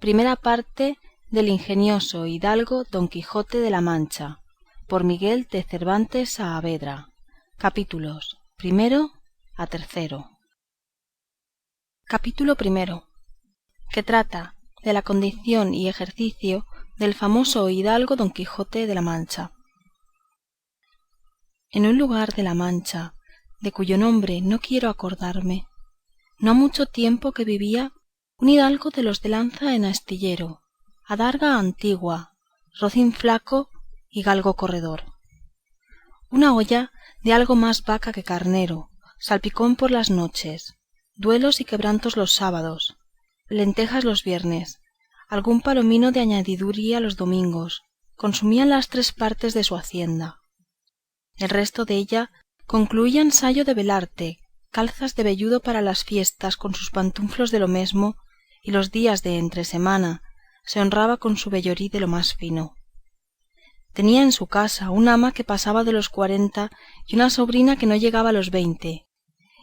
Primera parte del ingenioso hidalgo Don Quijote de la Mancha, por Miguel de Cervantes Saavedra. Capítulos primero a tercero. Capítulo primero, que trata de la condición y ejercicio del famoso hidalgo Don Quijote de la Mancha. En un lugar de la Mancha, de cuyo nombre no quiero acordarme, no ha mucho tiempo que vivía un hidalgo de los de lanza en astillero, adarga antigua, rocín flaco y galgo corredor. Una olla de algo más vaca que carnero, salpicón por las noches, duelos y quebrantos los sábados, lentejas los viernes, algún palomino de añadiduría los domingos, consumían las 3 partes de su hacienda. El resto de ella concluían sayo de velarte, calzas de velludo para las fiestas con sus pantuflos de lo mesmo, y los días de entresemana se honraba con su vellorí de lo más fino. Tenía en su casa un ama que pasaba de los 40 y una sobrina que no llegaba a los 20,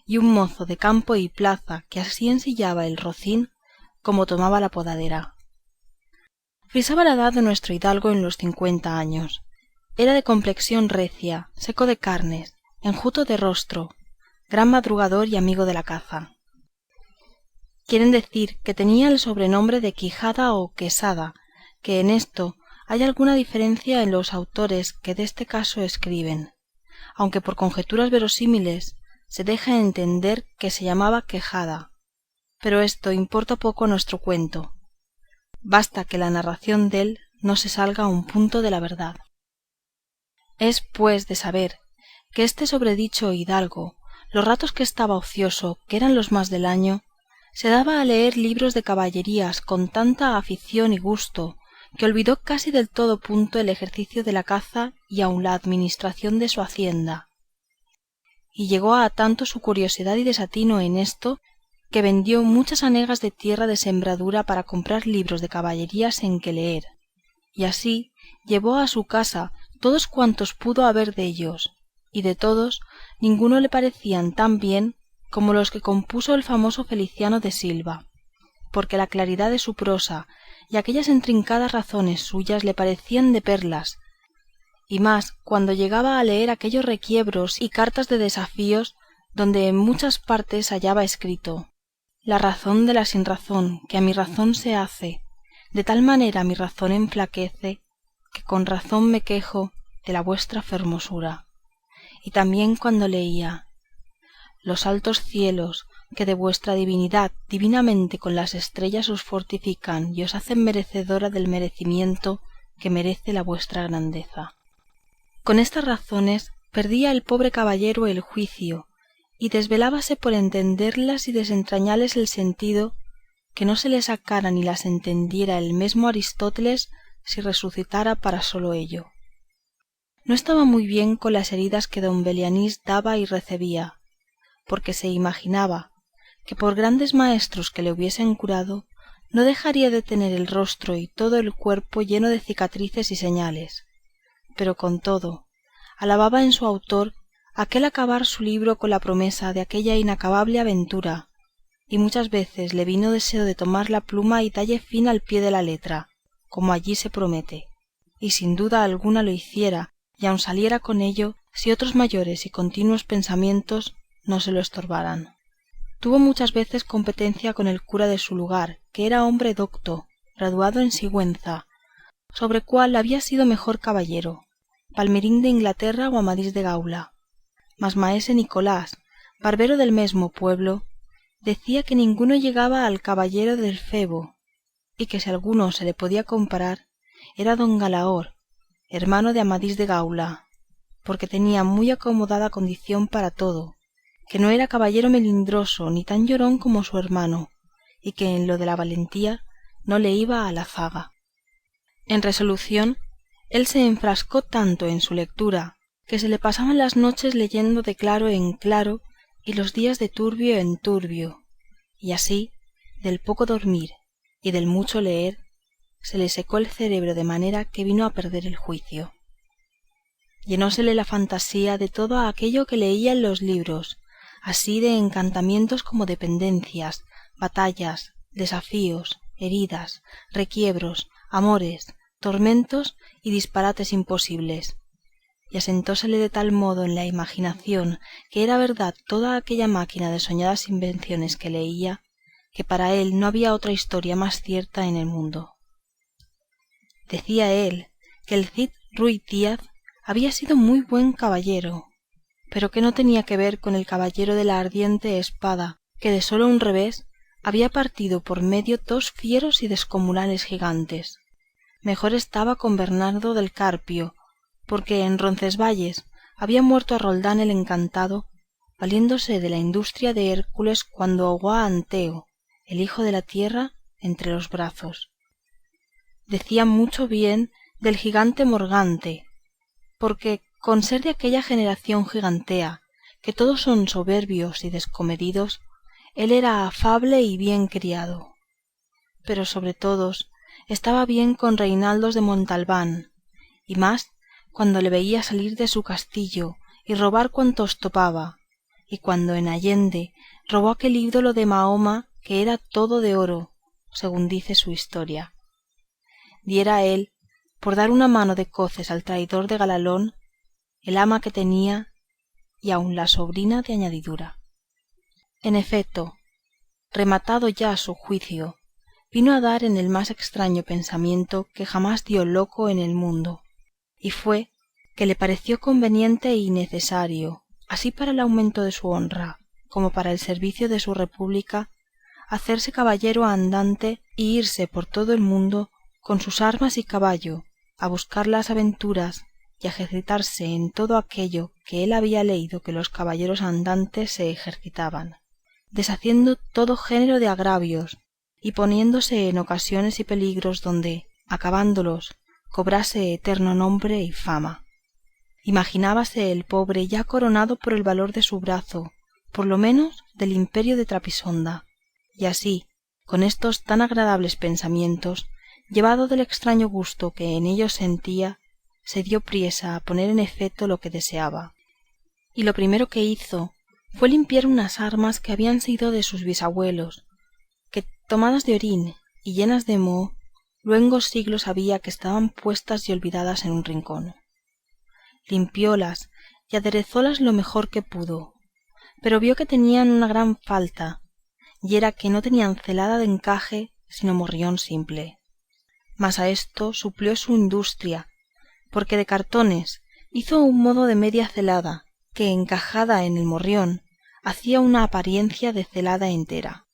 y un mozo de campo y plaza que así ensillaba el rocín como tomaba la podadera. Frisaba la edad de nuestro hidalgo en los 50 años. Era de complexión recia, seco de carnes, enjuto de rostro, gran madrugador y amigo de la caza. Quieren decir que tenía el sobrenombre de Quijada o Quesada, que en esto hay alguna diferencia en los autores que deste caso escriben, aunque por conjeturas verosímiles se deja entender que se llamaba Quejada, pero esto importa poco a nuestro cuento. Basta que la narración dél no se salga a un punto de la verdad. Es pues de saber que este sobredicho hidalgo, los ratos que estaba ocioso, que eran los más del año, se daba a leer libros de caballerías con tanta afición y gusto que olvidó casi del todo punto el ejercicio de la caza y aun la administración de su hacienda. Y llegó a tanto su curiosidad y desatino en esto que vendió muchas hanegas de tierra de sembradura para comprar libros de caballerías en que leer, y así llevó a su casa todos cuantos pudo haber dellos, y de todos ninguno le parecían tan bien como los que compuso el famoso Feliciano de Silva, porque la claridad de su prosa y aquellas intrincadas razones suyas le parecían de perlas, y más cuando llegaba a leer aquellos requiebros y cartas de desafíos donde en muchas partes hallaba escrito: la razón de la sinrazón que a mi razón se hace, de tal manera mi razón enflaquece, que con razón me quejo de la vuestra fermosura. Y también cuando leía: los altos cielos que de vuestra divinidad divinamente con las estrellas os fortifican y os hacen merecedora del merecimiento que merece la vuestra grandeza. Con estas razones perdía el pobre caballero el juicio y desvelábase por entenderlas y desentrañarles el sentido, que no se le sacara ni las entendiera el mesmo Aristóteles si resucitara para solo ello. No estaba muy bien con las heridas que don Belianís daba y recebía, porque se imaginaba que por grandes maestros que le hubiesen curado no dejaría de tener el rostro y todo el cuerpo lleno de cicatrices y señales, pero con todo alababa en su autor aquel acabar su libro con la promesa de aquella inacabable aventura, y muchas veces le vino deseo de tomar la pluma y dalle fin al pie de la letra, como allí se promete, y sin duda alguna lo hiciera, y aun saliera con ello si otros mayores y continuos pensamientos no se lo estorbaran. Tuvo muchas veces competencia con el cura de su lugar, que era hombre docto, graduado en Sigüenza, sobre cual había sido mejor caballero, Palmerín de Inglaterra o Amadís de Gaula. Mas maese Nicolás, barbero del mesmo pueblo, decía que ninguno llegaba al caballero del Febo, y que si alguno se le podía comparar era don Galaor, hermano de Amadís de Gaula, porque tenía muy acomodada condición para todo, que no era caballero melindroso ni tan llorón como su hermano, y que en lo de la valentía no le iba a la zaga. En resolución, él se enfrascó tanto en su lectura, que se le pasaban las noches leyendo de claro en claro y los días de turbio en turbio, y así, del poco dormir y del mucho leer, se le secó el cerebro de manera que vino a perder el juicio. Llenósele la fantasía de todo aquello que leía en los libros, así de encantamientos como de pendencias, batallas, desafíos, heridas, requiebros, amores, tormentos y disparates imposibles, y asentósele de tal modo en la imaginación que era verdad toda aquella máquina de soñadas invenciones que leía, que para él no había otra historia más cierta en el mundo. Decía él que el Cid Ruy Díaz había sido muy buen caballero, pero que no tenía que ver con el caballero de la ardiente espada, que de solo un revés había partido por medio dos fieros y descomunales gigantes. Mejor estaba con Bernardo del Carpio, porque en Roncesvalles había muerto a Roldán el Encantado, valiéndose de la industria de Hércules cuando ahogó a Anteo, el hijo de la tierra, entre los brazos. Decía mucho bien del gigante Morgante, porque con ser de aquella generación gigantea, que todos son soberbios y descomedidos, él era afable y bien criado. Pero sobre todos estaba bien con Reinaldos de Montalbán, y más cuando le veía salir de su castillo y robar cuantos topaba, y cuando en Allende robó aquel ídolo de Mahoma que era todo de oro, según dice su historia. Diera él por dar una mano de coces al traidor de Galalón, el ama que tenía y aun la sobrina de añadidura. En efeto, rematado ya su juicio, vino a dar en el más extraño pensamiento que jamás dio loco en el mundo, y fue que le pareció conveniente y necesario, así para el aumento de su honra como para el servicio de su república, hacerse caballero andante y irse por todo el mundo con sus armas y caballo a buscar las aventuras y a ejercitarse en todo aquello que él había leído que los caballeros andantes se ejercitaban, deshaciendo todo género de agravios y poniéndose en ocasiones y peligros donde, acabándolos, cobrase eterno nombre y fama. Imaginábase el pobre ya coronado por el valor de su brazo, por lo menos del imperio de Trapisonda, y así, con estos tan agradables pensamientos, llevado del extraño gusto que en ellos sentía, se dio priesa a poner en efeto lo que deseaba. Y lo primero que hizo fue limpiar unas armas que habían sido de sus bisabuelos, que tomadas de orín y llenas de moho, luengos siglos había que estaban puestas y olvidadas en un rincón. Limpiólas y aderezólas lo mejor que pudo, pero vio que tenían una gran falta, y era que no tenían celada de encaje sino morrión simple. Mas a esto suplió su industria, porque de cartones hizo un modo de media celada, que encajada en el morrión hacía una apariencia de celada entera.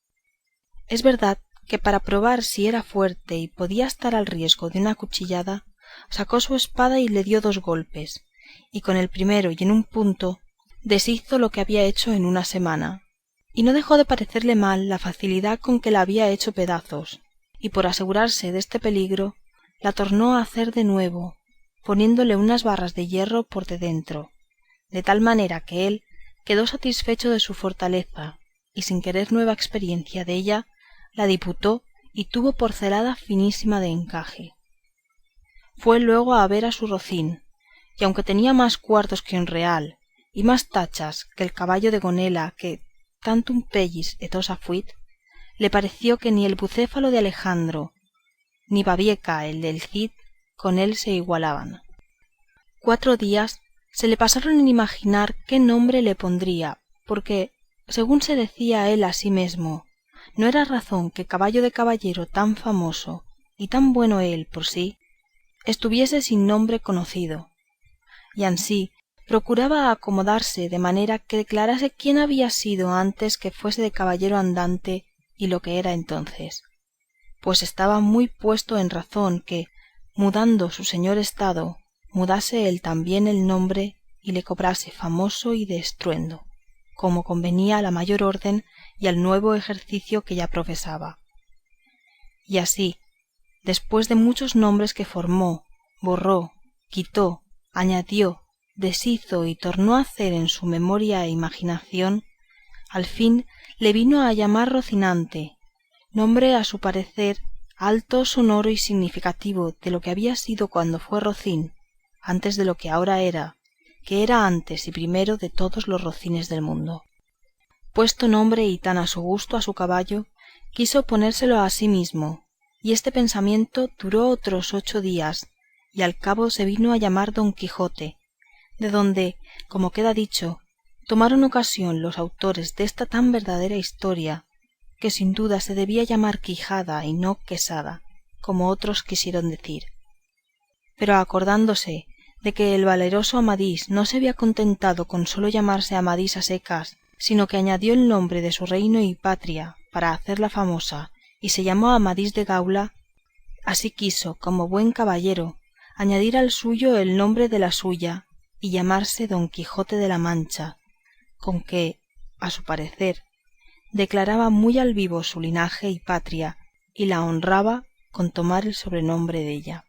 Es verdad que para probar si era fuerte y podía estar al riesgo de una cuchillada, sacó su espada y le dio 2 golpes, y con el primero y en un punto deshizo lo que había hecho en una semana, y no dejó de parecerle mal la facilidad con que la había hecho pedazos, y por asegurarse de este peligro la tornó a hacer de nuevo, poniéndole unas barras de hierro por de dentro, de tal manera que él quedó satisfecho de su fortaleza, y sin querer nueva experiencia de ella, la diputó y tuvo por celada finísima de encaje. Fue luego a ver a su rocín, y aunque tenía más cuartos que un real, y más tachas que el caballo de Gonela, que tantum pellis et ossa fuit, le pareció que ni el bucéfalo de Alejandro, ni Babieca el del Cid, con él se igualaban. 4 días se le pasaron en imaginar qué nombre le pondría, porque, según se decía él a sí mesmo, no era razón que caballo de caballero tan famoso y tan bueno él por sí, estuviese sin nombre conocido, y ansí procuraba acomodarse de manera que declarase quién había sido antes que fuese de caballero andante y lo que era entonces, pues estaba muy puesto en razón que, mudando su señor estado, mudase él también el nombre y le cobrase famoso y de estruendo, como convenía a la mayor orden y al nuevo ejercicio que ya profesaba. Y así, después de muchos nombres que formó, borró, quitó, añadió, deshizo y tornó a hacer en su memoria e imaginación, al fin le vino a llamar Rocinante, nombre a su parecer alto, sonoro y significativo de lo que había sido cuando fue rocín, antes de lo que ahora era, que era antes y primero de todos los rocines del mundo. Puesto nombre y tan a su gusto a su caballo, quiso ponérselo a sí mismo, y este pensamiento duró otros 8 días, y al cabo se vino a llamar Don Quijote, de donde, como queda dicho, tomaron ocasión los autores desta tan verdadera historia, que sin duda se debía llamar Quijada y no Quesada, como otros quisieron decir. Pero acordándose de que el valeroso Amadís no se había contentado con sólo llamarse Amadís a secas, sino que añadió el nombre de su reino y patria para hacerla famosa, y se llamó Amadís de Gaula, así quiso, como buen caballero, añadir al suyo el nombre de la suya, y llamarse Don Quijote de la Mancha, con que, a su parecer, declaraba muy al vivo su linaje y patria, y la honraba con tomar el sobrenombre della.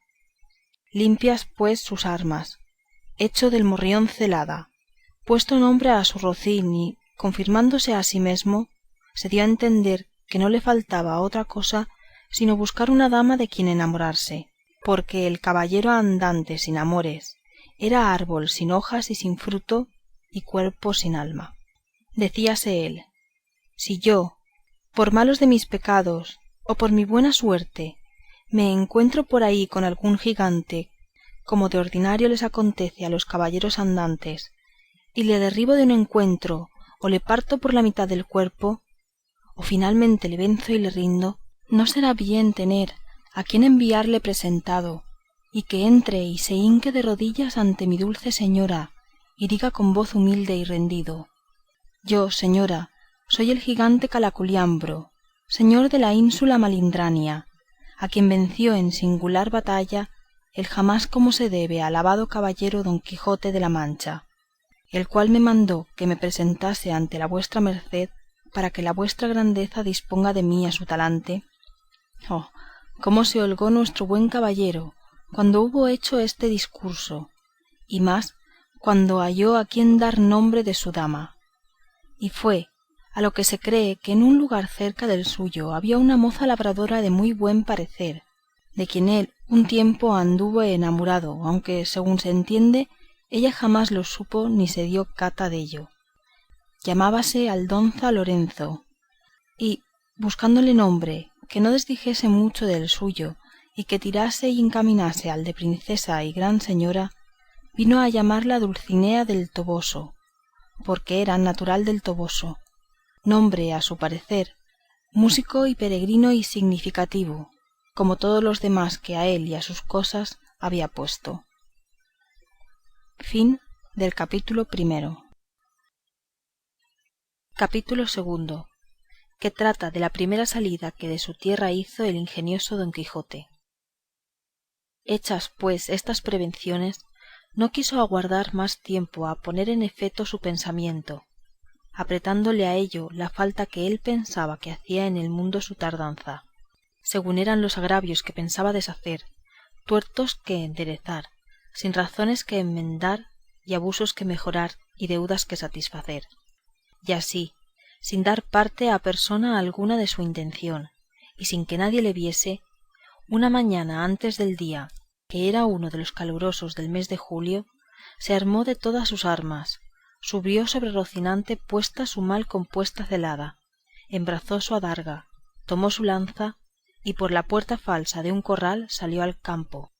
Limpias pues sus armas, hecho del morrión celada, puesto nombre a su rocín y, confirmándose a sí mesmo, se dio a entender que no le faltaba otra cosa sino buscar una dama de quien enamorarse, porque el caballero andante sin amores era árbol sin hojas y sin fruto y cuerpo sin alma. Decíase él: si yo, por malos de mis pecados o por mi buena suerte, me encuentro por ahí con algún gigante, como de ordinario les acontece a los caballeros andantes, y le derribo de un encuentro o le parto por la mitad del cuerpo, o finalmente le venzo y le rindo, no será bien tener a quien enviarle presentado, y que entre y se hinque de rodillas ante mi dulce señora, y diga con voz humilde y rendido: yo, señora, soy el gigante Caraculiambro, señor de la ínsula Malindrania, a quien venció en singular batalla el jamás como se debe alabado caballero Don Quijote de la Mancha, el cual me mandó que me presentase ante la vuestra merced para que la vuestra grandeza disponga de mí a su talante. Oh, cómo se holgó nuestro buen caballero cuando hubo hecho este discurso, y más cuando halló a quien dar nombre de su dama. Y fue a lo que se cree que en un lugar cerca del suyo había una moza labradora de muy buen parecer, de quien él un tiempo anduvo enamorado, aunque según se entiende ella jamás lo supo ni se dio cata dello. Llamábase Aldonza Lorenzo, y, buscándole nombre que no desdijese mucho del suyo y que tirase y encaminase al de princesa y gran señora, vino a llamarla Dulcinea del Toboso, porque era natural del Toboso, nombre a su parecer músico y peregrino y significativo, como todos los demás que a él y a sus cosas había puesto. Fin del capítulo primero. Capítulo segundo, que trata de la primera salida que de su tierra hizo el ingenioso Don Quijote. Hechas pues estas prevenciones, no quiso aguardar más tiempo a poner en efeto su pensamiento, apretándole a ello la falta que él pensaba que hacía en el mundo su tardanza, según eran los agravios que pensaba deshacer, tuertos que enderezar, sin razones que enmendar y abusos que mejorar y deudas que satisfacer, y así, sin dar parte a persona alguna de su intención, y sin que nadie le viese, una mañana antes del día, que era uno de los calurosos del mes de julio, se armó de todas sus armas, subió sobre Rocinante puesta su mal compuesta celada, embrazó su adarga, tomó su lanza, y por la puerta falsa de un corral salió al campo,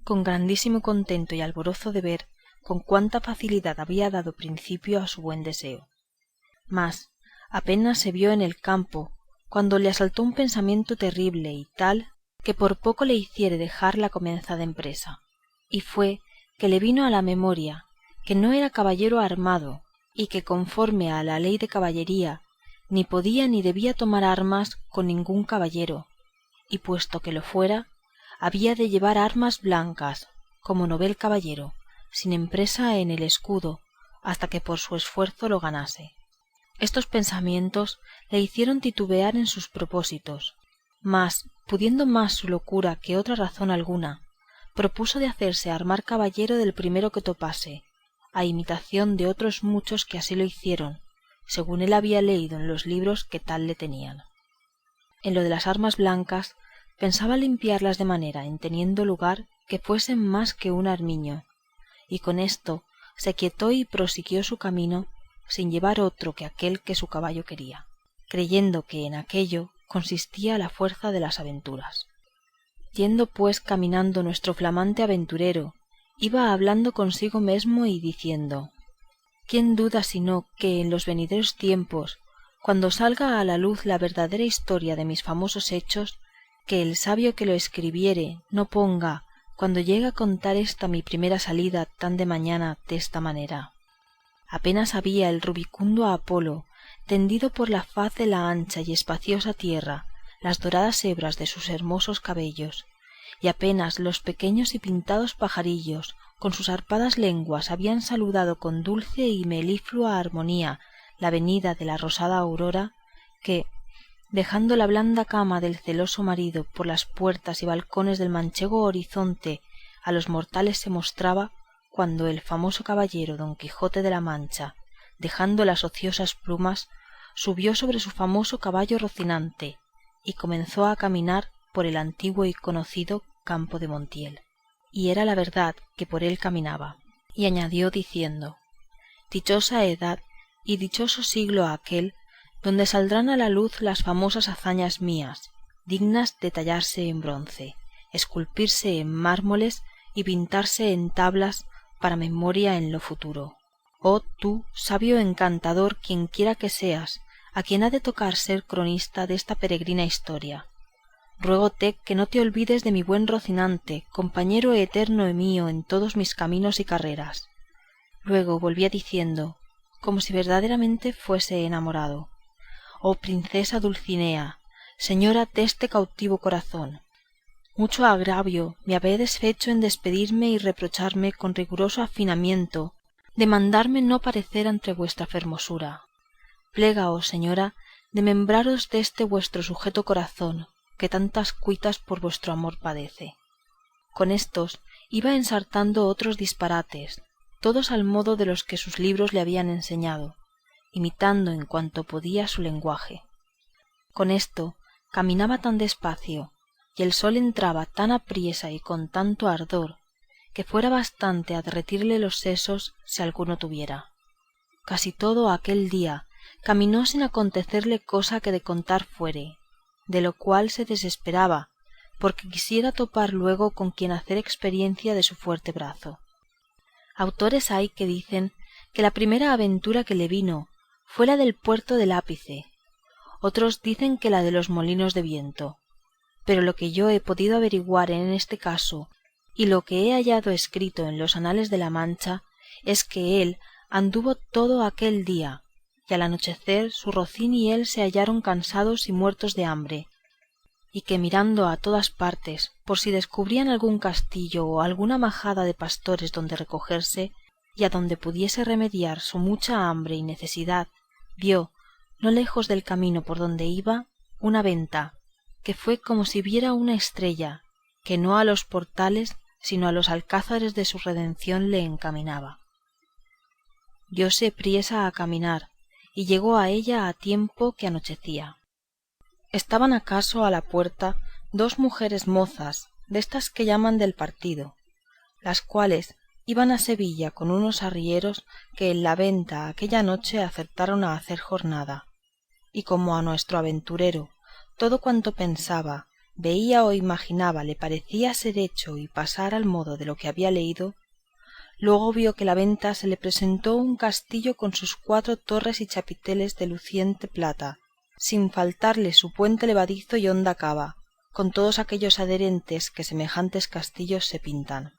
con grandísimo contento y alborozo de ver con cuánta facilidad había dado principio a su buen deseo. Mas apenas se vio en el campo, cuando le asaltó un pensamiento terrible y tal que por poco le hiciere dejar la comenzada empresa, y fue que le vino a la memoria que no era caballero armado, y que conforme a la ley de caballería ni podía ni debía tomar armas con ningún caballero, y puesto que lo fuera, había de llevar armas blancas, como novel caballero, sin empresa en el escudo, hasta que por su esfuerzo lo ganase. Estos pensamientos le hicieron titubear en sus propósitos, mas, pudiendo más su locura que otra razón alguna, propuso de hacerse armar caballero del primero que topase, a imitación de otros muchos que así lo hicieron, según él había leído en los libros que tal le tenían. En lo de las armas blancas, pensaba limpiarlas de manera, en teniendo lugar, que fuesen más que un armiño, y con esto se quietó y prosiguió su camino, sin llevar otro que aquel que su caballo quería, creyendo que en aquello consistía la fuerza de las aventuras. Yendo pues caminando nuestro flamante aventurero, iba hablando consigo mesmo y diciendo: ¿quién duda sino que en los venideros tiempos, cuando salga a la luz la verdadera historia de mis famosos hechos, que el sabio que lo escribiere no ponga, cuando llegue a contar esta mi primera salida tan de mañana, desta manera? Apenas había el rubicundo Apolo tendido por la faz de la ancha y espaciosa tierra las doradas hebras de sus hermosos cabellos, y apenas los pequeños y pintados pajarillos con sus arpadas lenguas habían saludado con dulce y meliflua armonía la venida de la rosada aurora, que, dejando la blanda cama del celoso marido por las puertas y balcones del manchego horizonte, a los mortales se mostraba, cuando el famoso caballero Don Quijote de la Mancha, dejando las ociosas plumas, subió sobre su famoso caballo Rocinante y comenzó a caminar por el antiguo y conocido campo de Montiel. Y era la verdad que por él caminaba. Y añadió diciendo: dichosa edad y dichoso siglo aquel donde saldrán a la luz las famosas hazañas mías, dignas de tallarse en bronce, esculpirse en mármoles y pintarse en tablas para memoria en lo futuro. Oh tú, sabio encantador, quienquiera que seas, a quien ha de tocar ser cronista de esta peregrina historia, ruégote que no te olvides de mi buen Rocinante, compañero eterno mío en todos mis caminos y carreras. Luego volvía diciendo, como si verdaderamente fuese enamorado: oh princesa Dulcinea, señora deste cautivo corazón, mucho agravio me habédes fecho en despedirme y reprocharme con riguroso afinamiento de mandarme no parecer ante vuestra fermosura. Plégaos, señora, de membraros deste vuestro sujeto corazón, que tantas cuitas por vuestro amor padece. Con éstos iba ensartando otros disparates, todos al modo de los que sus libros le habían enseñado, imitando en cuanto podía su lenguaje. Con esto caminaba tan despacio, y el sol entraba tan apriesa y con tanto ardor, que fuera bastante a derretirle los sesos si alguno tuviera. Casi todo aquel día caminó sin acontecerle cosa que de contar fuere, de lo cual se desesperaba, porque quisiera topar luego con quien hacer experiencia de su fuerte brazo. Autores hay que dicen que la primera aventura que le vino fue la del puerto del Lápice, otros dicen que la de los molinos de viento, pero lo que yo he podido averiguar en este caso y lo que he hallado escrito en los anales de la Mancha es que él anduvo todo aquel día, y al anochecer su rocín y él se hallaron cansados y muertos de hambre, y que mirando a todas partes por si descubrían algún castillo o alguna majada de pastores donde recogerse y adonde pudiese remediar su mucha hambre y necesidad, vio, no lejos del camino por donde iba, una venta, que fue como si viera una estrella, que no a los portales sino a los alcázares de su redención le encaminaba. Diose priesa a caminar, y llegó a ella a tiempo que anochecía. Estaban acaso a la puerta dos mujeres mozas, destas que llaman del partido, las cuales iban a Sevilla con unos arrieros que en la venta aquella noche acertaron a hacer jornada, y como a nuestro aventurero todo cuanto pensaba, veía o imaginaba le parecía ser hecho y pasar al modo de lo que había leído, luego vio que la venta se le presentó un castillo con sus 4 torres y chapiteles de luciente plata, sin faltarle su puente levadizo y honda cava, con todos aquellos adherentes que semejantes castillos se pintan.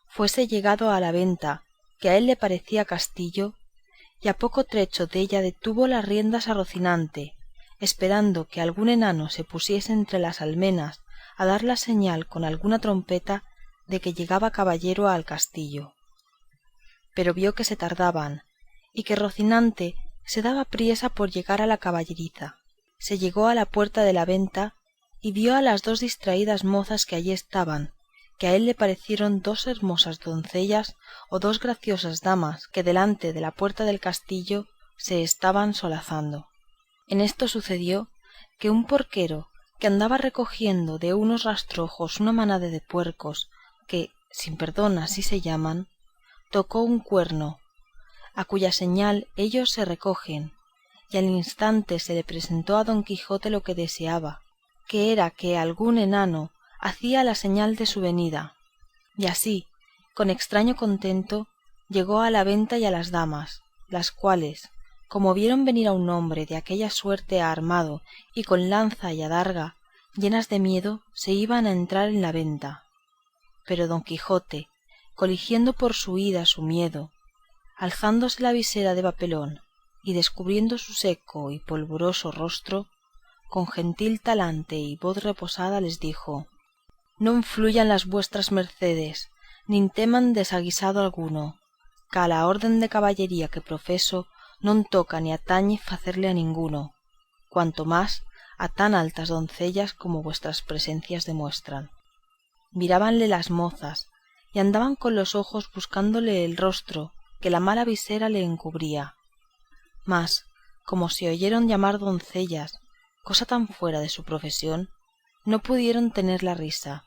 Fuese llegado a la venta, que a él le parecía castillo, y a poco trecho della detuvo las riendas a Rocinante, esperando que algún enano se pusiese entre las almenas a dar la señal con alguna trompeta de que llegaba caballero al castillo. Pero vio que se tardaban, y que Rocinante se daba priesa por llegar a la caballeriza. Se llegó a la puerta de la venta y vio a las 2 distraídas mozas que allí estaban, que a él le parecieron 2 hermosas doncellas o 2 graciosas damas que delante de la puerta del castillo se estaban solazando. En esto sucedió que un porquero que andaba recogiendo de unos rastrojos una manada de puercos, que, sin perdón así se llaman, tocó un cuerno, a cuya señal ellos se recogen, y al instante se le presentó a Don Quijote lo que deseaba, que era que algún enano hacía la señal de su venida, y así, con extraño contento, llegó a la venta y a las damas, las cuales, como vieron venir a un hombre de aquella suerte armado y con lanza y adarga, llenas de miedo, se iban a entrar en la venta. Pero don Quijote, coligiendo por su huida su miedo, alzándose la visera de papelón y descubriendo su seco y polvoroso rostro, con gentil talante y voz reposada les dijo: «No influyan las vuestras mercedes, ni teman desaguisado alguno, que a la orden de caballería que profeso non toca ni atañe facerle a ninguno, cuanto más a tan altas doncellas como vuestras presencias demuestran». Mirábanle las mozas y andaban con los ojos buscándole el rostro que la mala visera le encubría, mas como se oyeron llamar doncellas, cosa tan fuera de su profesión, no pudieron tener la risa,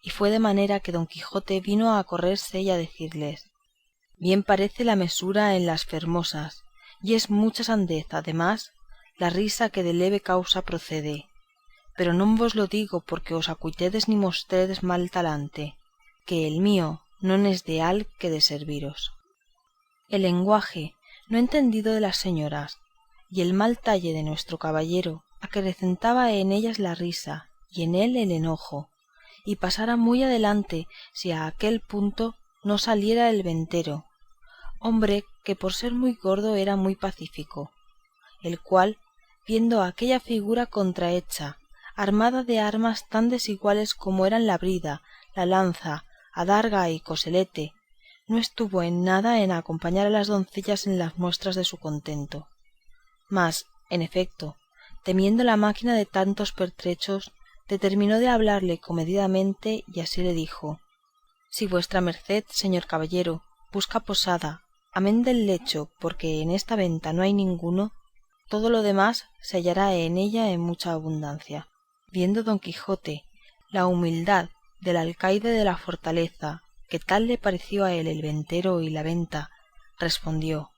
y fue de manera que don Quijote vino a correrse y a decirles: «Bien parece la mesura en las fermosas, y es mucha sandez además la risa que de leve causa procede, pero non vos lo digo porque os acuitedes ni mostredes mal talante, que el mío non es de al que de serviros». El lenguaje no entendido de las señoras y el mal talle de nuestro caballero acrecentaba en ellas la risa y en él el enojo, y pasara muy adelante si a aquel punto no saliera el ventero, hombre que por ser muy gordo era muy pacífico, el cual, viendo aquella figura contrahecha, armada de armas tan desiguales como eran la brida, la lanza, adarga y coselete, no estuvo en nada en acompañar a las doncellas en las muestras de su contento, mas, en efecto, temiendo la máquina de tantos pertrechos, determinó de hablarle comedidamente y así le dijo: «Si vuestra merced, señor caballero, busca posada, amén del lecho, porque en esta venta no hay ninguno, todo lo demás se hallará en ella en mucha abundancia». Viendo don Quijote la humildad del alcaide de la fortaleza, que tal le pareció a él el ventero y la venta, respondió: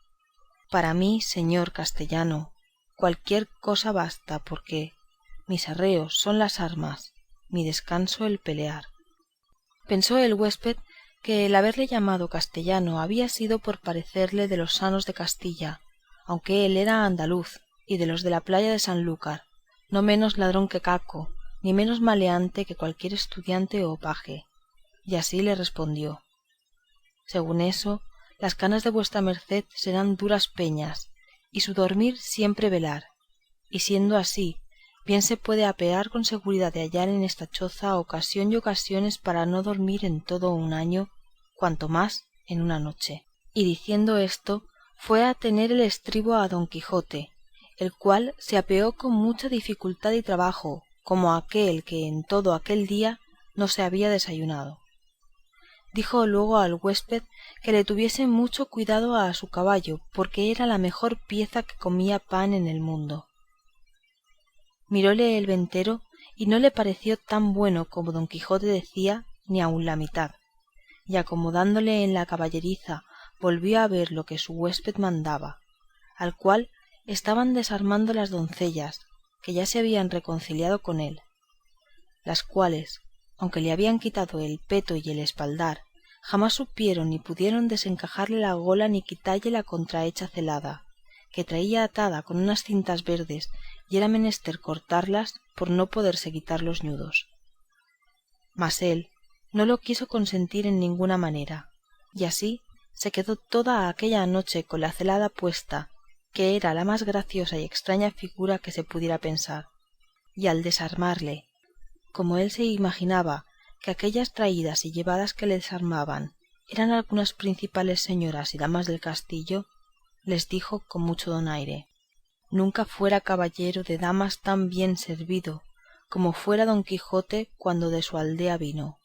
«Para mí, señor castellano, cualquier cosa basta, porque mis arreos son las armas, mi descanso el pelear». Pensó el huésped que el haberle llamado castellano había sido por parecerle de los sanos de Castilla, aunque él era andaluz y de los de la playa de Sanlúcar, no menos ladrón que Caco, ni menos maleante que cualquier estudiante o paje, y así le respondió: «Según eso, las canas de vuestra merced serán duras peñas, y su dormir siempre velar, y siendo así, bien se puede apear con seguridad de hallar en esta choza ocasión y ocasiones para no dormir en todo un año, cuanto más en una noche». Y diciendo esto, fue a tener el estribo a don Quijote, el cual se apeó con mucha dificultad y trabajo, como aquel que en todo aquel día no se había desayunado. Dijo luego al huésped que le tuviese mucho cuidado a su caballo, porque era la mejor pieza que comía pan en el mundo. Miróle el ventero y no le pareció tan bueno como don Quijote decía, ni aun la mitad, y acomodándole en la caballeriza volvió a ver lo que su huésped mandaba, al cual estaban desarmando las doncellas, que ya se habían reconciliado con él, las cuales, aunque le habían quitado el peto y el espaldar, jamás supieron ni pudieron desencajarle la gola ni quitalle la contrahecha celada, que traía atada con unas cintas verdes y era menester cortarlas por no poderse quitar los ñudos. Mas él no lo quiso consentir en ninguna manera, y así se quedó toda aquella noche con la celada puesta, que era la más graciosa y extraña figura que se pudiera pensar, y al desarmarle, como él se imaginaba que aquellas traídas y llevadas que le desarmaban eran algunas principales señoras y damas del castillo, les dijo con mucho donaire: «Nunca fuera caballero de damas tan bien servido como fuera don Quijote cuando de su aldea vino.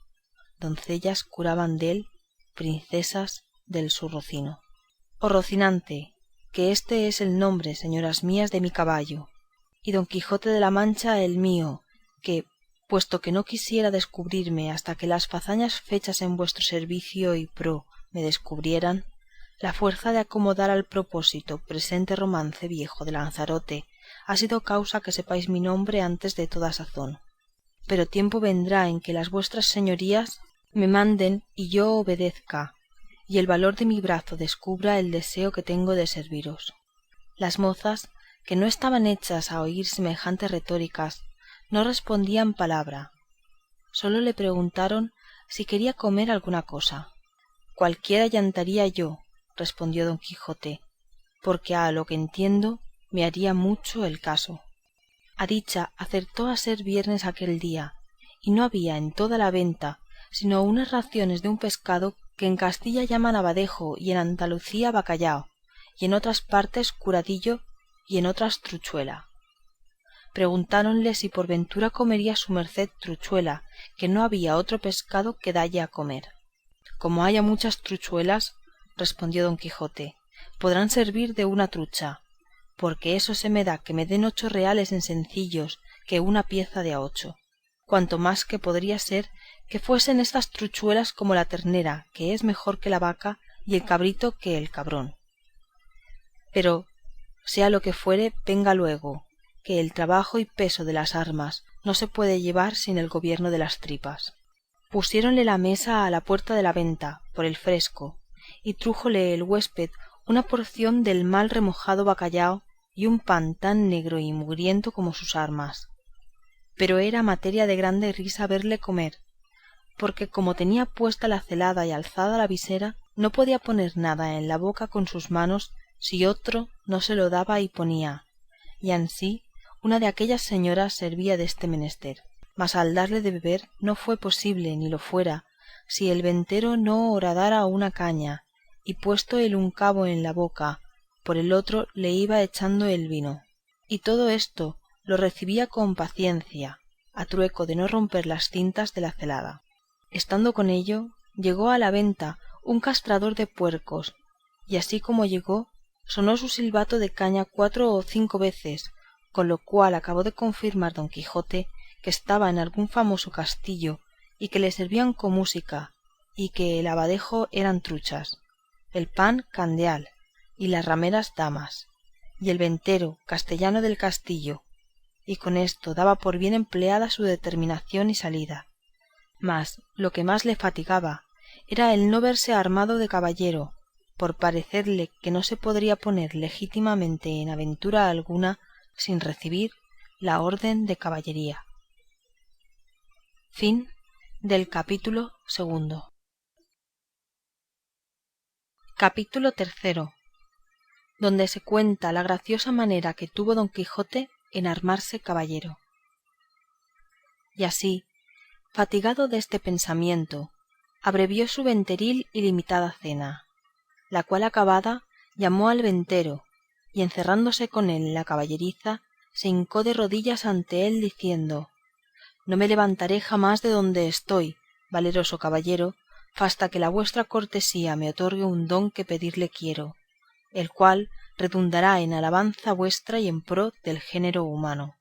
Doncellas curaban dél, princesas del su rocino». «O Rocinante, que este es el nombre, señoras mías, de mi caballo, y don Quijote de la Mancha el mío, que, puesto que no quisiera descubrirme hasta que las fazañas fechas en vuestro servicio y pro me descubrieran, la fuerza de acomodar al propósito presente romance viejo de Lanzarote ha sido causa que sepáis mi nombre antes de toda sazón. pero tiempo vendrá en que las vuestras señorías me manden y yo obedezca, y el valor de mi brazo descubra el deseo que tengo de serviros. Las mozas, que no estaban hechas a oír semejantes retóricas, no respondían palabra, sólo le preguntaron si quería comer alguna cosa. Cualquiera llantaría yo, respondió don Quijote, porque a lo que entiendo me haría mucho el caso. A dicha acertó a ser viernes aquel día, y no había en toda la venta sino unas raciones de un pescado que en Castilla llaman abadejo y en Andalucía bacallao, y en otras partes curadillo y en otras truchuela. Preguntáronle si por ventura comería su merced truchuela, que no había otro pescado que dalle a comer. Como haya muchas truchuelas, respondió don Quijote, podrán servir de una trucha, porque eso se me da que me den 8 reales en sencillos que una pieza de a 8, cuanto más que podría ser que fuesen estas truchuelas como la ternera, que es mejor que la vaca, y el cabrito que el cabrón. Pero, sea lo que fuere, venga luego, que el trabajo y peso de las armas no se puede llevar sin el gobierno de las tripas. Pusiéronle la mesa a la puerta de la venta, por el fresco, y trújole el huésped una porción del mal remojado bacallao y un pan tan negro y mugriento como sus armas. Pero era materia de grande risa verle comer, porque como tenía puesta la celada y alzada la visera, no podía poner nada en la boca con sus manos si otro no se lo daba y ponía, y ansí una de aquellas señoras servía deste menester. Mas al darle de beber no fue posible ni lo fuera si el ventero no horadara una caña, y puesto el un cabo en la boca, por el otro le iba echando el vino. Y todo esto lo recibía con paciencia, a trueco de no romper las cintas de la celada. Estando con ello, llegó a la venta un castrador de puercos, y así como llegó, sonó su silbato de caña 4 o 5 veces, con lo cual acabó de confirmar don Quijote que estaba en algún famoso castillo y que le servían con música, y que el abadejo eran truchas, el pan candeal y las rameras damas, y el ventero castellano del castillo, y con esto daba por bien empleada su determinación y salida. Mas lo que más le fatigaba era el no verse armado de caballero, por parecerle que no se podría poner legítimamente en aventura alguna sin recebir la orden de caballería. Fin del capítulo 2. Capítulo 3, donde se cuenta la graciosa manera que tuvo don Quijote en armarse caballero. Y así, fatigado deste pensamiento, abrevió su venteril y limitada cena, la cual acabada llamó al ventero, y encerrándose con él en la caballeriza, se hincó de rodillas ante él diciendo: no me levantaré jamás de donde estoy, valeroso caballero, fasta que la vuestra cortesía me otorgue un don que pedirle quiero, el cual redundará en alabanza vuestra y en pro del género humano.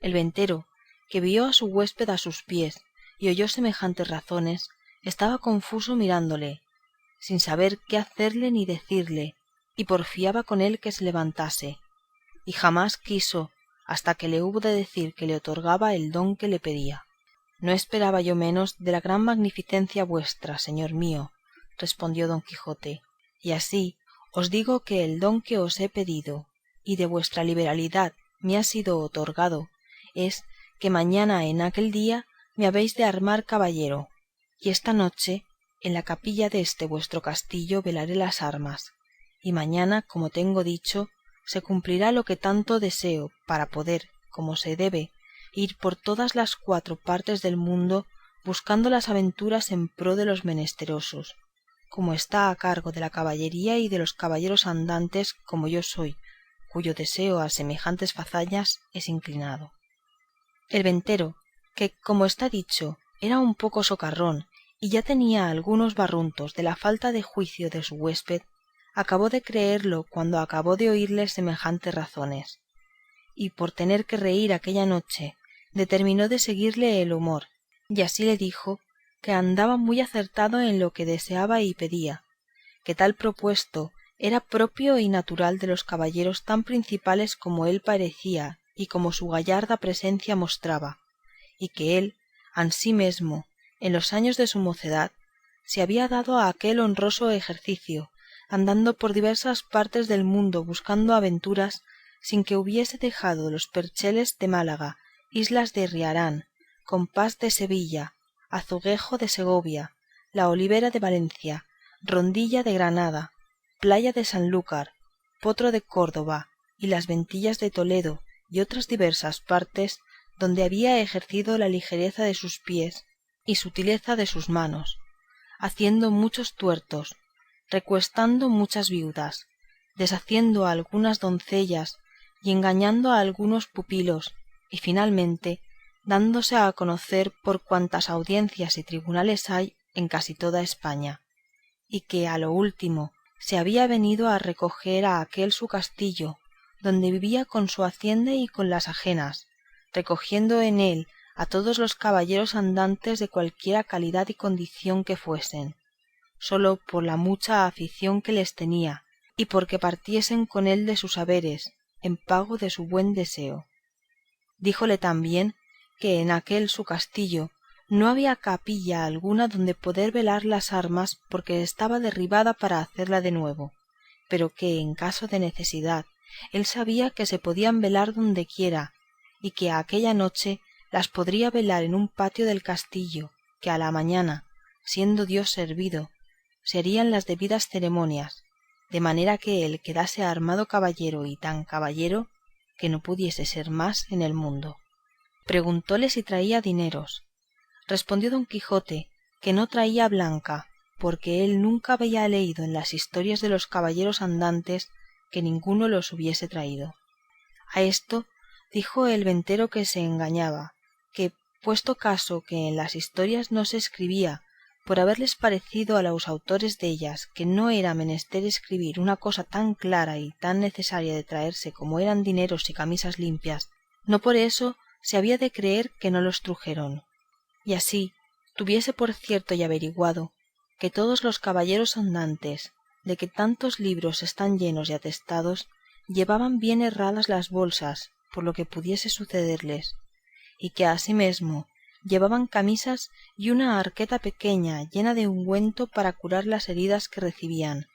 El ventero, que vio a su huésped a sus pies y oyó semejantes razones, estaba confuso mirándole, sin saber qué hacerle ni decirle, y porfiaba con él que se levantase, y jamás quiso hasta que le hubo de decir que le otorgaba el don que le pedía. No esperaba yo menos de la gran magnificencia vuestra, señor mío, respondió don Quijote, y así os digo que el don que os he pedido y de vuestra liberalidad me ha sido otorgado es que mañana en aquel día me habéis de armar caballero, y esta noche en la capilla de este vuestro castillo velaré las armas, y mañana, como tengo dicho, se cumplirá lo que tanto deseo para poder, como se debe, ir por todas las 4 partes del mundo buscando las aventuras en pro de los menesterosos, como está a cargo de la caballería y de los caballeros andantes como yo soy, cuyo deseo a semejantes fazañas es inclinado. El ventero, que como está dicho era un poco socarrón y ya tenía algunos barruntos de la falta de juicio de su huésped, acabó de creerlo cuando acabó de oírle semejantes razones, y por tener que reír aquella noche determinó de seguirle el humor, y así le dijo que andaba muy acertado en lo que deseaba y pedía, que tal propuesto era propio y natural de los caballeros tan principales como él parecía y como su gallarda presencia mostraba, y que él ansimesmo en los años de su mocedad se había dado a aquel honroso ejercicio, andando por diversas partes del mundo buscando aventuras, sin que hubiese dejado los percheles de Málaga, islas de Riarán, compás de Sevilla, azuguejo de Segovia, la olivera de Valencia, rondilla de Granada, playa de Sanlúcar, potro de Córdoba y las ventillas de Toledo y otras diversas partes donde había ejercido la ligereza de sus pies y sutileza de sus manos, haciendo muchos tuertos, recuestando muchas viudas, deshaciendo a algunas doncellas y engañando a algunos pupilos, y finalmente dándose a conocer por cuantas audiencias y tribunales hay en casi toda España, y que a lo último se había venido a recoger a aquel su castillo, donde vivía con su hacienda y con las ajenas, recogiendo en él a todos los caballeros andantes de cualquiera calidad y condición que fuesen, sólo por la mucha afición que les tenía, y porque partiesen con él de sus haberes, en pago de su buen deseo. Díjole también que en aquel su castillo no había capilla alguna donde poder velar las armas porque estaba derribada para hacerla de nuevo, pero que en caso de necesidad él sabía que se podían velar dondequiera y que aquella noche las podría velar en un patio del castillo, que a la mañana, siendo Dios servido, se harían las debidas ceremonias, de manera que él quedase armado caballero y tan caballero que no pudiese ser más en el mundo. Preguntóle si traía dineros. Respondió don Quijote que no traía blanca, porque él nunca había leído en las historias de los caballeros andantes que ninguno los hubiese traído. A esto dijo el ventero que se engañaba, que puesto caso que en las historias no se escribía, por haberles parecido a los autores dellas que no era menester escribir una cosa tan clara y tan necesaria de traerse como eran dineros y camisas limpias, no por eso se había de creer que no los trujeron. Y así tuviese por cierto y averiguado que todos los caballeros andantes, de que tantos libros están llenos y atestados, llevaban bien herradas las bolsas por lo que pudiese sucederles, y que asimesmo llevaban camisas y una arqueta pequeña llena de ungüento para curar las heridas que recibían,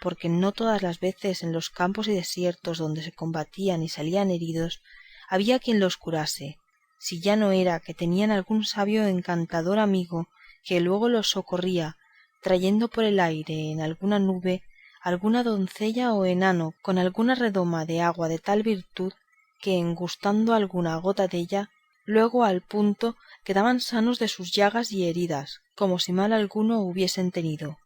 porque no todas las veces en los campos y desiertos donde se combatían y salían heridos había quien los curase, si ya no era que tenían algún sabio encantador amigo que luego los socorría, trayendo por el aire en alguna nube alguna doncella o enano con alguna redoma de agua de tal virtud que en gustando alguna gota della, luego al punto quedaban sanos de sus llagas y heridas, como si mal alguno hubiesen tenido.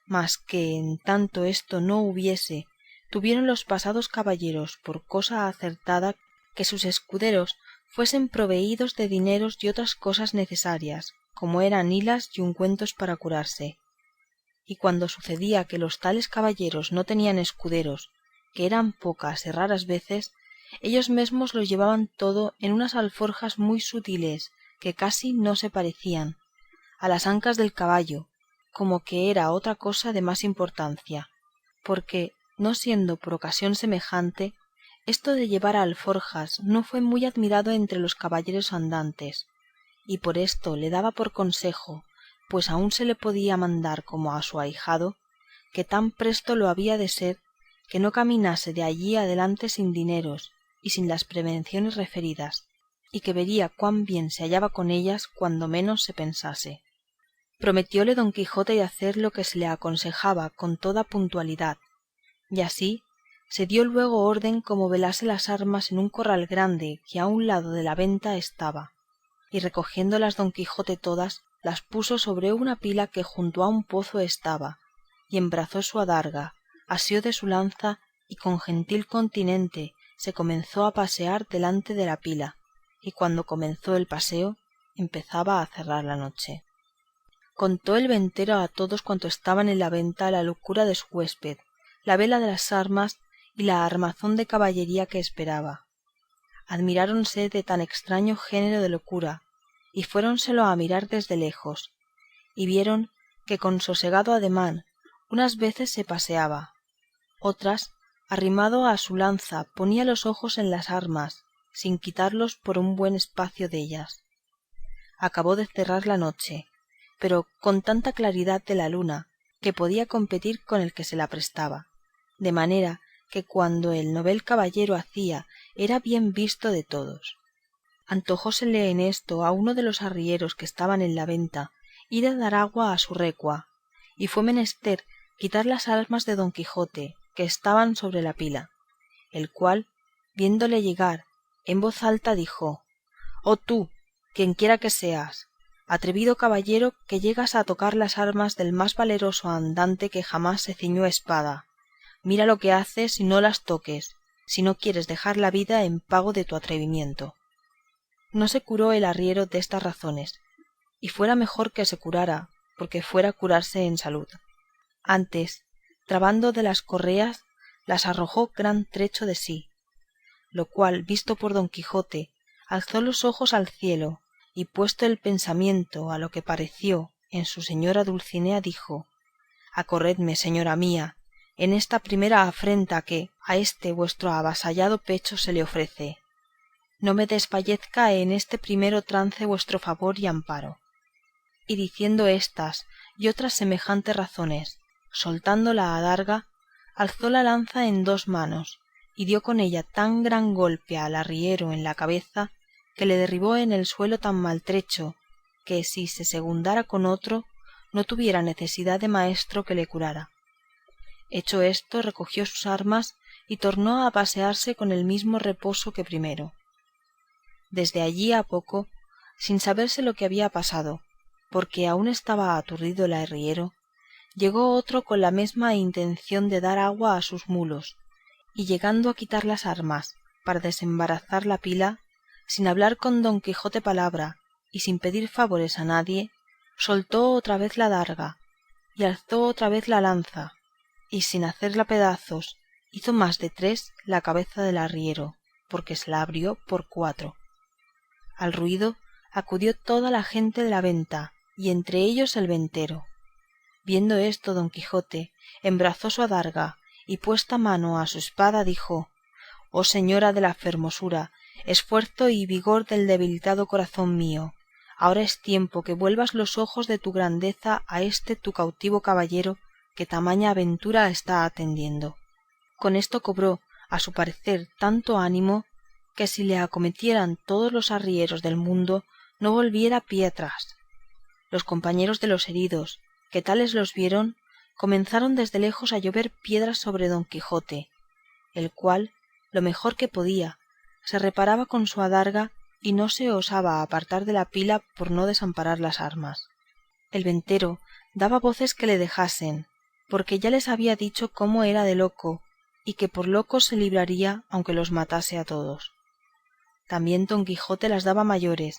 Mas que en tanto esto no hubiese, tuvieron los pasados caballeros por cosa acertada que sus escuderos fuesen proveídos de dineros y otras cosas necesarias, como eran hilas y ungüentos para curarse. Y cuando sucedía que los tales caballeros no tenían escuderos, que eran pocas y raras veces, ellos mesmos los llevaban todo en unas alforjas muy sutiles que casi no se parecían a las ancas del caballo, como que era otra cosa de más importancia, porque, no siendo por ocasión semejante, esto de llevar alforjas no fue muy admirado entre los caballeros andantes, y por esto le daba por consejo, pues aún se le podía mandar como a su ahijado, que tan presto lo había de ser, que no caminase de allí adelante sin dineros y sin las prevenciones referidas, y que vería cuán bien se hallaba con ellas cuando menos se pensase. Prometióle don Quijote de hacer lo que se le aconsejaba con toda puntualidad, y así se dio luego orden como velase las armas en un corral grande que a un lado de la venta estaba, y recogiéndolas don Quijote todas, las puso sobre una pila que junto a un pozo estaba, y embrazó su adarga, asió de su lanza y con gentil continente se comenzó a pasear delante de la pila, y cuando comenzó el paseo empezaba a cerrar la noche. Contó el ventero a todos cuantos estaban en la venta la locura de su huésped, la vela de las armas y la armazón de caballería que esperaba. Admiráronse de tan extraño género de locura, y fuéronselo a mirar desde lejos, y vieron que con sosegado ademán unas veces se paseaba, otras, arrimado a su lanza, ponía los ojos en las armas, sin quitarlos por un buen espacio dellas. acabó de cerrar la noche, pero con tanta claridad de la luna que podía competir con el que se la prestaba, de manera que cuando el novel caballero hacía era bien visto de todos. Antojósele en esto a uno de los arrieros que estaban en la venta ir a dar agua a su recua, y fue menester quitar las armas de don Quijote que estaban sobre la pila, el cual, viéndole llegar, en voz alta dijo: «Oh tú, quienquiera que seas, atrevido caballero que llegas a tocar las armas del más valeroso andante que jamás se ciñó espada, mira lo que haces y no las toques, si no quieres dejar la vida en pago de tu atrevimiento». No se curó el arriero destas razones, y fuera mejor que se curara, porque fuera curarse en salud. Antes, trabando de las correas, las arrojó gran trecho de sí, lo cual, visto por don Quijote, alzó los ojos al cielo y puesto el pensamiento a lo que pareció en su señora Dulcinea, dijo: «Acorredme, señora mía, en esta primera afrenta que a este vuestro avasallado pecho se le ofrece. No me desfallezca en este primero trance vuestro favor y amparo». Y diciendo estas y otras semejantes razones, soltando la adarga, alzó la lanza en dos manos y dio con ella tan gran golpe al arriero en la cabeza que le derribó en el suelo tan maltrecho que, si se segundara con otro, no tuviera necesidad de maestro que le curara. Hecho esto, recogió sus armas y tornó a pasearse con el mismo reposo que primero. Desde allí a poco, sin saberse lo que había pasado, porque aún estaba aturdido el arriero, llegó otro con la mesma intención de dar agua a sus mulos, y llegando a quitar las armas para desembarazar la pila, sin hablar con don Quijote palabra y sin pedir favores a nadie, soltó otra vez la adarga y alzó otra vez la lanza, y sin hacerla pedazos hizo más de tres la cabeza del arriero, porque se la abrió por cuatro. Al ruido acudió toda la gente de la venta, y entre ellos el ventero. Viendo esto, don Quijote embrazó su adarga y puesta mano a su espada dijo: «Oh señora de la fermosura, esfuerzo y vigor del debilitado corazón mío, ahora es tiempo que vuelvas los ojos de tu grandeza a este tu cautivo caballero que tamaña aventura está atendiendo». Con esto cobró, a su parecer, tanto ánimo que si le acometieran todos los arrieros del mundo no volviera pie atrás. Los compañeros de los heridos, que tales los vieron, comenzaron desde lejos a llover piedras sobre don Quijote, el cual, lo mejor que podía, se reparaba con su adarga y no se osaba apartar de la pila por no desamparar las armas. El ventero daba voces que le dejasen, porque ya les había dicho cómo era de loco, y que por loco se libraría aunque los matase a todos. También don Quijote las daba mayores,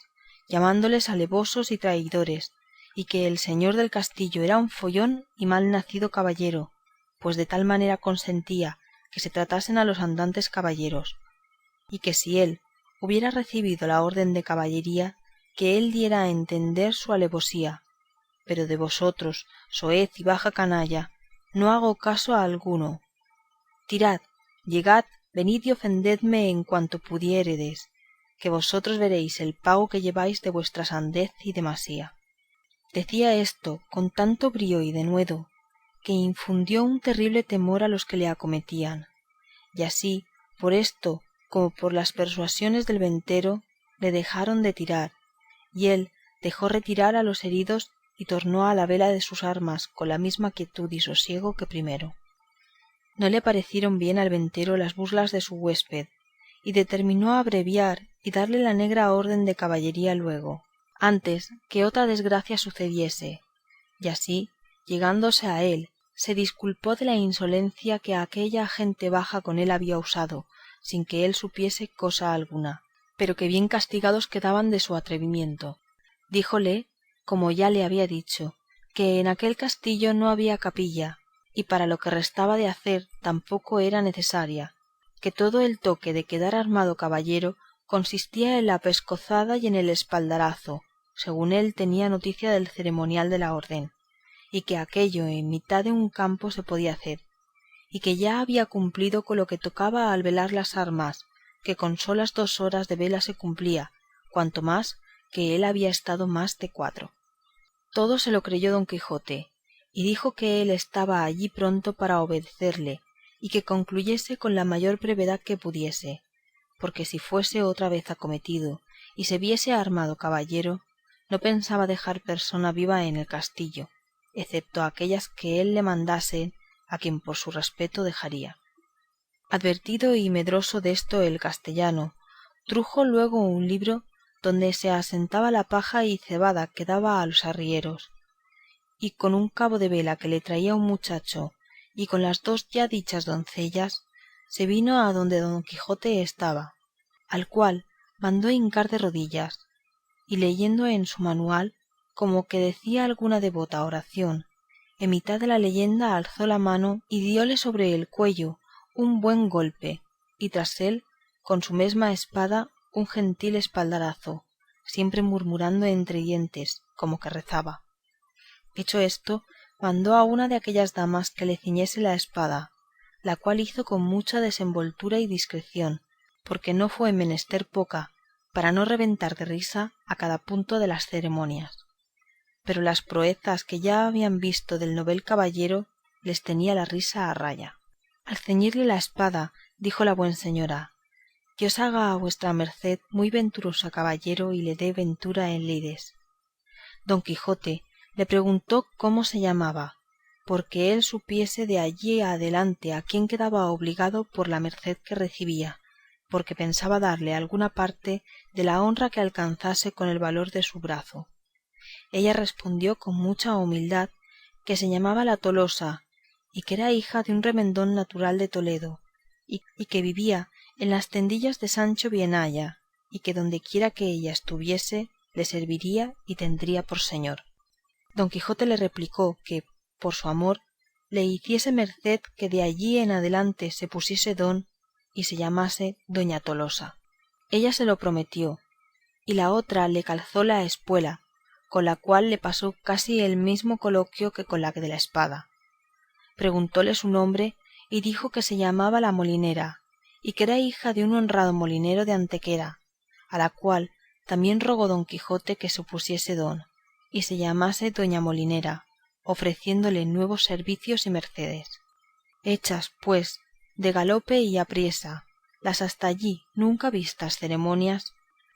llamándoles alevosos y traidores, y que el señor del castillo era un follón y mal nacido caballero, pues de tal manera consentía que se tratasen a los andantes caballeros, y que si él hubiera recibido la orden de caballería, que él diera a entender su alevosía. Pero de vosotros, soez y baja canalla, no hago caso a alguno. Tirad, llegad, venid y ofendedme en cuanto pudiéredes, que vosotros veréis el pago que lleváis de vuestra sandez y demasía. Decía esto con tanto brío y denuedo que infundió un terrible temor a los que le acometían, y así, por esto como por las persuasiones del ventero, le dejaron de tirar, y él dejó retirar a los heridos y tornó a la vela de sus armas con la misma quietud y sosiego que primero. No le parecieron bien al ventero las burlas de su huésped, y determinó abreviar y darle la negra orden de caballería luego, antes que otra desgracia sucediese, y así, llegándose a él, se disculpó de la insolencia que aquella gente baja con él había usado, sin que él supiese cosa alguna, pero que bien castigados quedaban de su atrevimiento. Díjole, como ya le había dicho, que en aquel castillo no había capilla, y para lo que restaba de hacer tampoco era necesaria, que todo el toque de quedar armado caballero consistía en la pescozada y en el espaldarazo, según él tenía noticia del ceremonial de la orden, y que aquello en mitad de un campo se podía hacer, y que ya había cumplido con lo que tocaba al velar las armas, que con solas 2 horas de vela se cumplía, cuanto más que él había estado más de 4. Todo se lo creyó don Quijote, y dijo que él estaba allí pronto para obedecerle, y que concluyese con la mayor brevedad que pudiese, porque si fuese otra vez acometido y se viese armado caballero, no pensaba dejar persona viva en el castillo, excepto aquellas que él le mandase, a quien por su respeto dejaría. Advertido y medroso desto el castellano, trujo luego un libro donde se asentaba la paja y cebada que daba a los arrieros, y con un cabo de vela que le traía un muchacho, y con las 2 ya dichas doncellas, se vino adonde don Quijote estaba, al cual mandó hincar de rodillas, y leyendo en su manual como que decía alguna devota oración, en mitad de la leyenda alzó la mano y diole sobre el cuello un buen golpe, y tras él con su mesma espada un gentil espaldarazo, siempre murmurando entre dientes como que rezaba. Hecho esto, mandó a una de aquellas damas que le ciñese la espada, la cual hizo con mucha desenvoltura y discreción, porque no fue menester poca para no reventar de risa a cada punto de las ceremonias. Pero las proezas que ya habían visto del novel caballero les tenía la risa a raya. Al ceñirle la espada, dijo la buena señora: Dios haga a vuestra merced muy venturosa caballero y le dé ventura en lides. Don Quijote le preguntó cómo se llamaba, porque él supiese de allí adelante a quién quedaba obligado por la merced que recibía, porque pensaba darle alguna parte de la honra que alcanzase con el valor de su brazo. Ella respondió con mucha humildad que se llamaba la Tolosa, y que era hija de un remendón natural de Toledo, y que vivía en las tendillas de Sancho Bienaya, y que dondequiera que ella estuviese le serviría y tendría por señor. Don Quijote le replicó que, por su amor, le hiciese merced que de allí en adelante se pusiese don y se llamase doña Tolosa. Ella se lo prometió, y la otra le calzó la espuela, con la cual le pasó casi el mismo coloquio que con la de la espada. Preguntóle su nombre y dijo que se llamaba la Molinera, y que era hija de un honrado molinero de Antequera, a la cual también rogó don Quijote que se pusiese don, y se llamase doña Molinera, ofreciéndole nuevos servicios y mercedes. Hechas, pues, de galope y apriesa, las hasta allí nunca vistas ceremonias,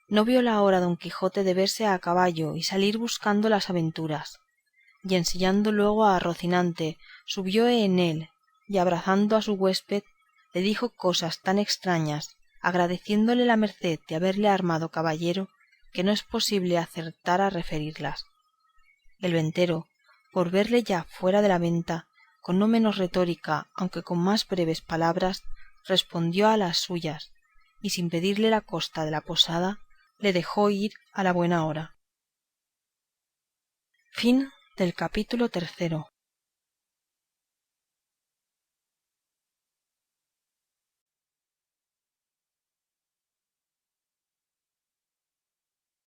no vio la hora don Quijote de verse a caballo y salir buscando las aventuras, y ensillando luego a Rocinante, subió en él, y abrazando a su huésped, le dijo cosas tan extrañas, agradeciéndole la merced de haberle armado caballero, que no es posible acertar a referirlas. El ventero, por verle ya fuera de la venta, con no menos retórica, aunque con más breves palabras, respondió a las suyas, y sin pedirle la costa de la posada, le dejó ir a la buena hora. Fin del capítulo 3.